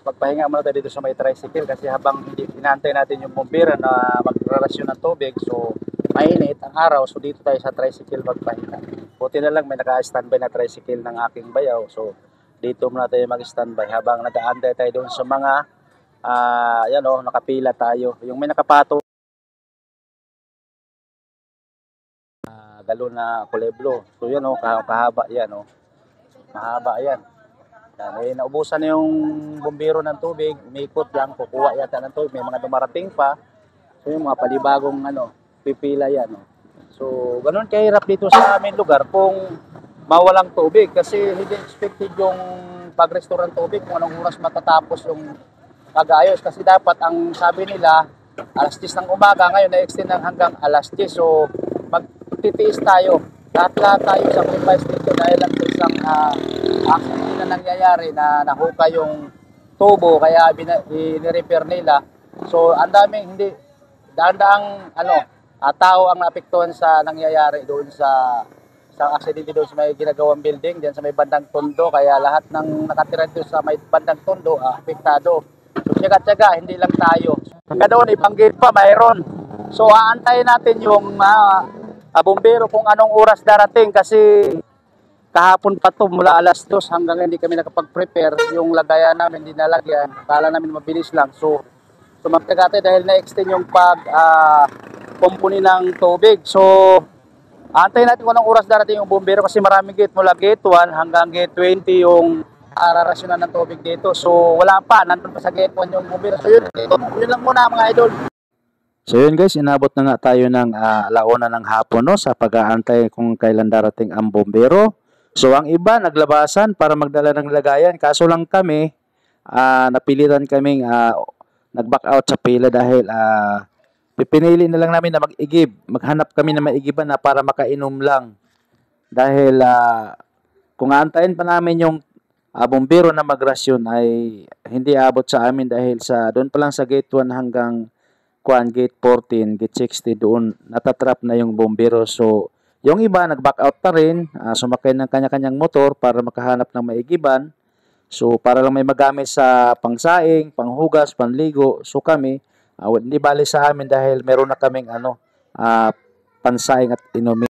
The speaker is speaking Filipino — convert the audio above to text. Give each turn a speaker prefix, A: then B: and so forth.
A: magpahinga muna tayo dito sa may tricycle kasi habang inaantay natin yung bumbira na magrarasyon ng tubig, so mainit ang araw, so dito tayo sa tricycle magpahinga. Buti na lang may naka-standby na tricycle ng aking bayaw, so dito muna tayo mag-standby habang nag-aantay tayo doon sa mga yan o, nakapila tayo. Yung may nakapato galon na kuleblo. So yan o, kahaba yan o. Mahaba yan. Yan, naubusan na yung bumbero ng tubig, umikot lang, kukuha yata ng tubig, may mga dumarating pa. So yung mga palibagong pipila yan. No? So ganun kahirap dito sa aming lugar kung mawalang tubig kasi hindi expected yung pag-restore ng tubig kung anong oras matatapos yung pag-ayos. Kasi dapat ang sabi nila, alas 10 ng umaga, ngayon na-extend hanggang alas 10. So magtitiis tayo. Lahat tayo sacrifice dito dahil lang sa isang accident na nangyayari na nahuka yung tubo kaya i-repair nila. So ang daming hindi daang tao ang naapektuhan sa nangyayari doon sa aksidente doon sa may ginagawang building diyan sa may bandang Tondo, kaya lahat ng nakatira dito sa may bandang Tondo apektado. So tiyaga-tiyaga, hindi lang tayo. Hanggang doon ibang gate pa mayroon. So aantayin natin yung bumbero kung anong oras darating kasi kahapon pa to mula alas 2 hanggang hindi kami nakapag-prepare, yung lagayan namin hindi nalagyan, kala namin mabilis lang. So magtagate dahil na-extend yung kumpuni ng tubig. So antayin natin kung anong oras darating yung bumbero kasi maraming gate mula gate 1 hanggang gate 20 yung rarasyonan ng tubig dito. So wala pa, nandun pa sa gate 1 yung bumbero. So yun lang muna mga idol.
B: So yun guys, inabot na nga tayo ng alauna ng hapon sa pag-aantay kung kailan darating ang bombero. So ang iba naglabasan para magdala ng lagayan, kaso lang kami napilitan kaming nag-back out sa pila dahil pipinili na lang namin na mag-igib. Maghanap kami na maigiban na para makainom lang. Dahil kung aantayin pa namin yung bombero na magrasyon ay hindi abot sa amin dahil sa doon pa lang sa gate 1 hanggang gate 14, gate 60 doon natatrap na yung bombero. So yung iba nag-back out pa rin, sumakay ng kanya-kanyang motor para makahanap ng maigiban. So para lang may magamit sa pangsaing, panghugas, panligo. So kami hindi bali sa amin dahil meron na kaming pansaing at inumin.